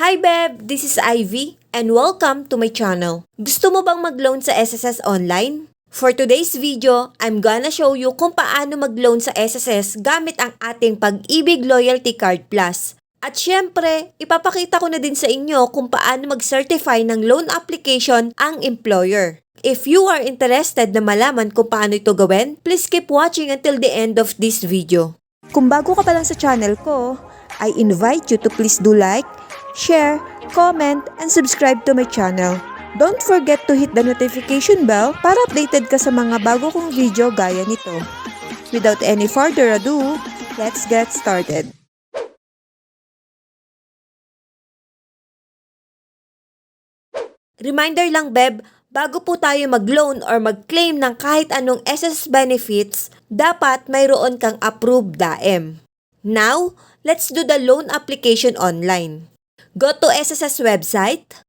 Hi Beb, this is Ivy and welcome to my channel. Gusto mo bang mag-loan sa SSS Online? For today's video, I'm gonna show you kung paano mag-loan sa SSS gamit ang ating Pag-ibig Loyalty Card Plus. At syempre, ipapakita ko na din sa inyo kung paano mag-certify ng loan application ang employer. If you are interested na malaman kung paano ito gawin, please keep watching until the end of this video. Kung bago ka pa lang sa channel ko, I invite you to please do like, share, comment, and subscribe to my channel. Don't forget to hit the notification bell para updated ka sa mga bago kong video gaya nito. Without any further ado, let's get started. Reminder lang Beb, bago po tayo mag-loan or mag-claim ng kahit anong SSS benefits, dapat mayroon kang approved DAEM. Now, let's do the loan application online. Go to SSS website,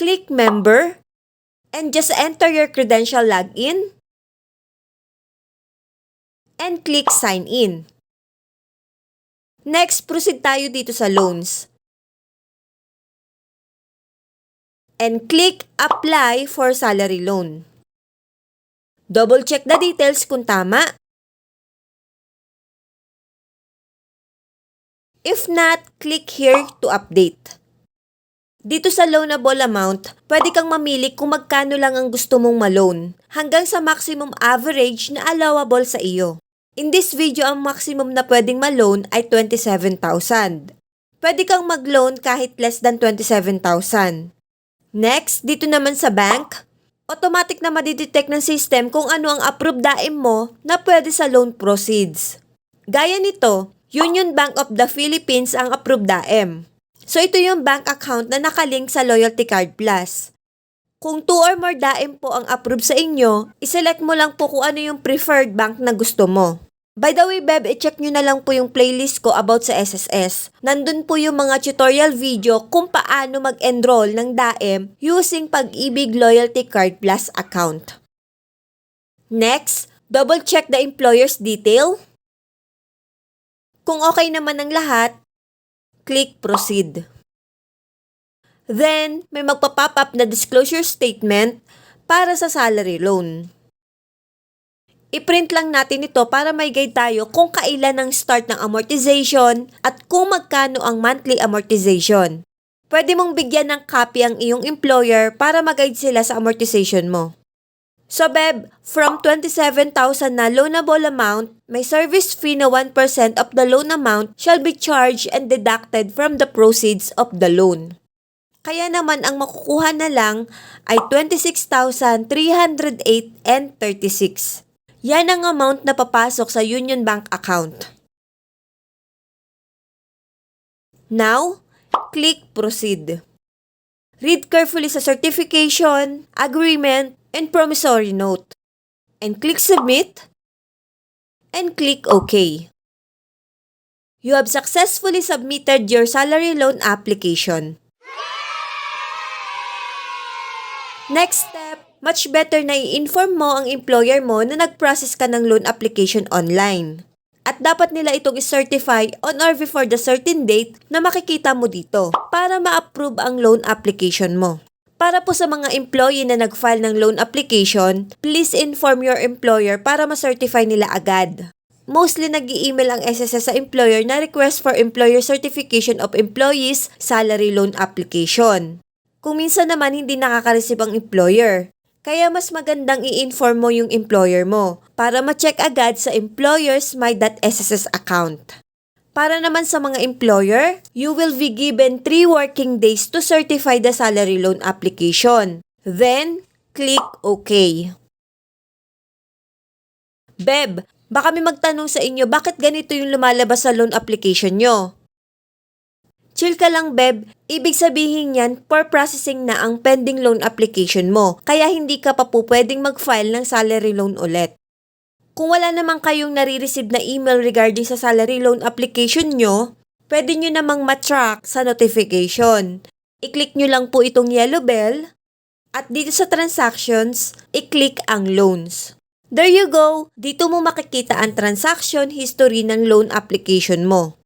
click member, and just enter your credential login, and click sign in. Next, proceed tayo dito sa loans. And click apply for salary loan. Double check the details kung tama. If not, click here to update. Dito sa loanable amount, pwede kang mamili kung magkano lang ang gusto mong ma-loan, hanggang sa maximum average na allowable sa iyo. In this video, ang maximum na pwedeng ma-loan ay 27,000. Pwede kang mag-loan kahit less than 27,000. Next, dito naman sa bank, automatic na madidetect ng system kung ano ang approved DAEM mo na pwede sa loan proceeds. Gaya nito, Union Bank of the Philippines ang approved DAEM. So ito yung bank account na nakalink sa Loyalty Card Plus. Kung 2 or more DAEM po ang approved sa inyo, iselect mo lang po kung ano yung preferred bank na gusto mo. By the way, Beb, i-check nyo na lang po yung playlist ko about sa SSS. Nandun po yung mga tutorial video kung paano mag-enroll ng DAEM using Pag-ibig Loyalty Card Plus account. Next, double check the employer's detail. Kung okay naman ang lahat, click proceed. Then, may magpa-pop up na disclosure statement para sa salary loan. I-print lang natin ito para may guide tayo kung kailan ang start ng amortization at kung magkano ang monthly amortization. Pwede mong bigyan ng copy ang iyong employer para mag-guide sila sa amortization mo. So Beb, from 27,000 na loanable amount, may service fee na 1% of the loan amount shall be charged and deducted from the proceeds of the loan. Kaya naman ang makukuha na lang ay 26,308.36. Yan ang amount na papasok sa Union Bank account. Now, click proceed. Read carefully sa certification, agreement, and promissory note. And click submit. And click OK. You have successfully submitted your salary loan application. Next step, much better na i-inform mo ang employer mo na nag-process ka ng loan application online. At dapat nila itong i-certify on or before the certain date na makikita mo dito para ma-approve ang loan application mo. Para po sa mga employee na nag-file ng loan application, please inform your employer para ma-certify nila agad. Mostly nag-i-email ang SSS sa employer na request for employer certification of employees salary loan application. Kung minsan naman hindi nakaka-receive ang employer. Kaya mas magandang i-inform mo yung employer mo para ma-check agad sa employer's my.sss account. Para naman sa mga employer, you will be given 3 working days to certify the salary loan application. Then, click OK. Beb, baka may magtanong sa inyo bakit ganito yung lumalabas sa loan application nyo? Chill ka lang Beb, ibig sabihin yan for processing na ang pending loan application mo, kaya hindi ka pa po pwedeng mag-file ng salary loan ulit. Kung wala naman kayong nare-receive na email regarding sa salary loan application nyo, pwede nyo namang ma-track sa notification. I-click nyo lang po itong yellow bell, at dito sa transactions, i-click ang loans. There you go! Dito mo makikita ang transaction history ng loan application mo.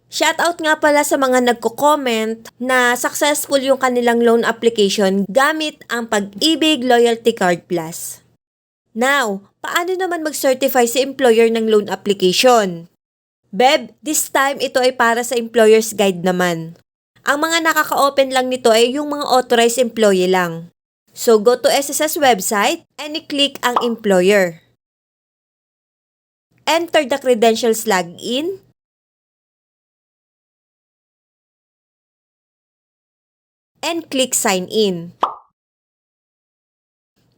Shoutout nga pala sa mga nagko-comment na successful yung kanilang loan application gamit ang Pag-ibig Loyalty Card Plus. Now, paano naman mag-certify si employer ng loan application? Beb, this time ito ay para sa employer's guide naman. Ang mga nakaka-open lang nito ay yung mga authorized employee lang. So go to SSS website and i-click ang employer. Enter the credentials login. And click sign in.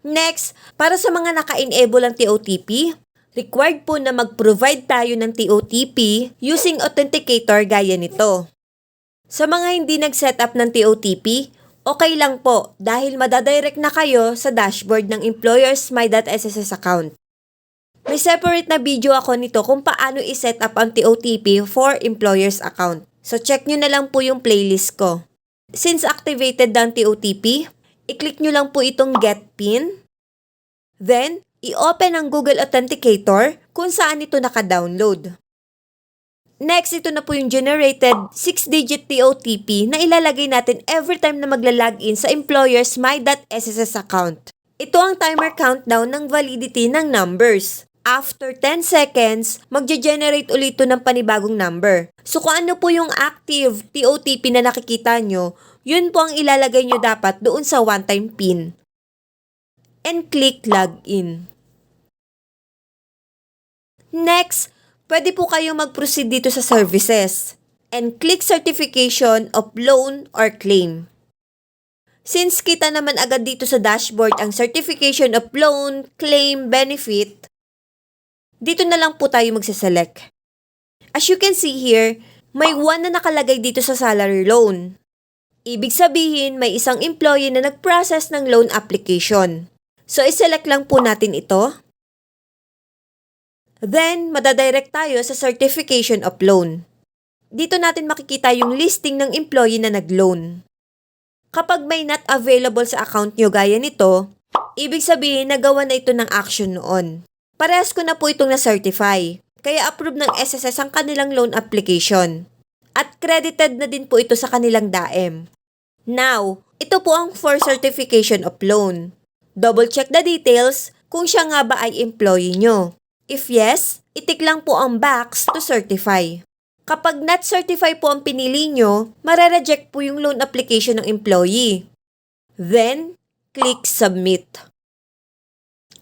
Next, para sa mga naka-enable ang TOTP, required po na mag-provide tayo ng TOTP using authenticator gaya nito. Sa mga hindi nag-setup ng TOTP, okay lang po dahil madadirect na kayo sa dashboard ng employer's My.SSS account. May separate na video ako nito kung paano i-set up ang TOTP for employer's account. So check nyo na lang po yung playlist ko. Since activated ang TOTP, i-click nyo lang po itong Get PIN. Then, i-open ang Google Authenticator kung saan ito naka-download. Next, ito na po yung generated 6-digit TOTP na ilalagay natin every time na magla-login sa employer's My.SSS account. Ito ang timer countdown ng validity ng numbers. After 10 seconds, magge-generate ulit ito ng panibagong number. So kung ano po yung active TOTP na nakikita nyo, yun po ang ilalagay nyo dapat doon sa one-time PIN. And click Login. Next, pwede po kayong mag-proceed dito sa Services and click Certification of Loan or Claim. Since kita naman agad dito sa dashboard ang Certification of Loan, Claim, Benefit, dito na lang po tayo magsaselect. As you can see here, may 1 na nakalagay dito sa salary loan. Ibig sabihin, may isang employee na nag-process ng loan application. So, iselect lang po natin ito. Then, madadirect tayo sa Certification of Loan. Dito natin makikita yung listing ng employee na nag-loan. Kapag may not available sa account nyo gaya nito, ibig sabihin nagawa na ito ng action noon. Parehas ko na po itong na-certify, kaya approve ng SSS ang kanilang loan application. At credited na din po ito sa kanilang DAEM. Now, ito po ang for certification of loan. Double check the details kung siya nga ba ay employee nyo. If yes, itik lang po ang box to certify. Kapag not certify po ang pinili nyo, mare-reject po yung loan application ng employee. Then, click submit.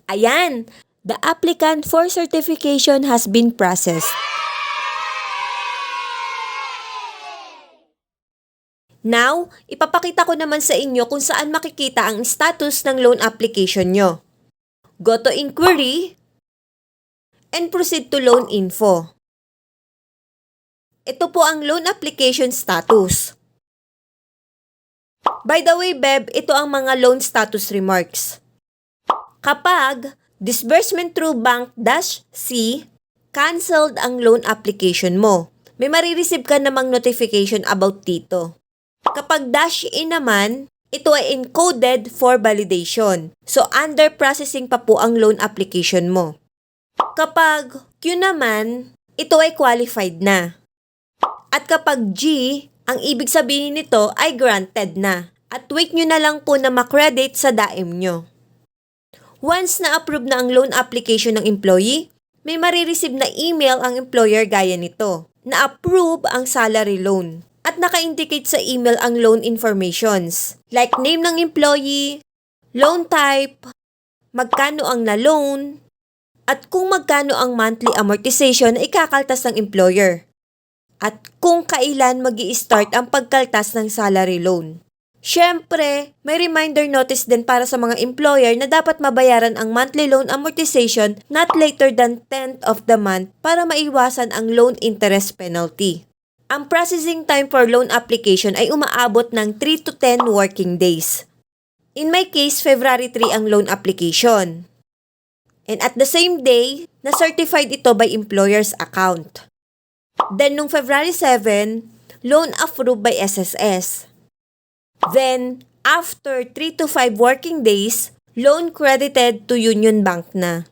Ayan! The applicant for certification has been processed. Now, ipapakita ko naman sa inyo kung saan makikita ang status ng loan application nyo. Go to Inquiry and proceed to Loan Info. Ito po ang loan application status. By the way, Beb, ito ang mga loan status remarks. Kapag disbursement through bank-C, canceled ang loan application mo. May marireceive ka namang notification about dito. Kapag -E naman, ito ay encoded for validation. So, under processing pa po ang loan application mo. Kapag Q naman, ito ay qualified na. At kapag G, ang ibig sabihin nito ay granted na. At wait nyo na lang po na makredit sa DAEM nyo. Once na-approve na ang loan application ng employee, may marireceive na email ang employer gaya nito, na approve ang salary loan. At naka-indicate sa email ang loan informations, like name ng employee, loan type, magkano ang na-loan, at kung magkano ang monthly amortization na ikakaltas ng employer, at kung kailan mag-i-start ang pagkaltas ng salary loan. Siyempre, may reminder notice din para sa mga employer na dapat mabayaran ang monthly loan amortization not later than 10th of the month para maiwasan ang loan interest penalty. Ang processing time for loan application ay umaabot ng 3 to 10 working days. In my case, February 3 ang loan application. And at the same day, na-certified ito by employer's account. Then, nung February 7, loan approved by SSS. Then, after 3 to 5 working days, loan credited to Union Bank na.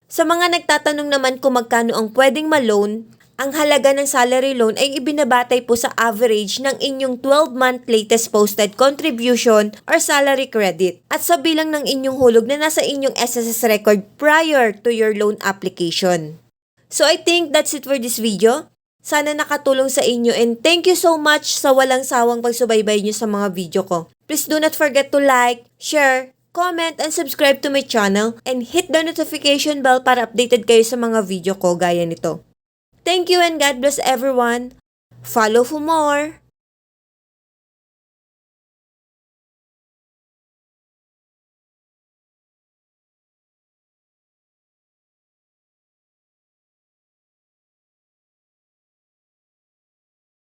Sa mga nagtatanong naman kung magkano ang pwedeng ma-loan, Ang halaga ng salary loan ay ibinabatay po sa average ng inyong 12-month latest posted contribution or salary credit at sa bilang ng inyong hulog na nasa inyong SSS record prior to your loan application. So I think that's it for this video. Sana nakatulong sa inyo and thank you so much sa walang sawang pagsubaybay nyo sa mga video ko. Please do not forget to like, share, comment, and subscribe to my channel and hit the notification bell para updated kayo sa mga video ko gaya nito. Thank you and God bless everyone. Follow for more.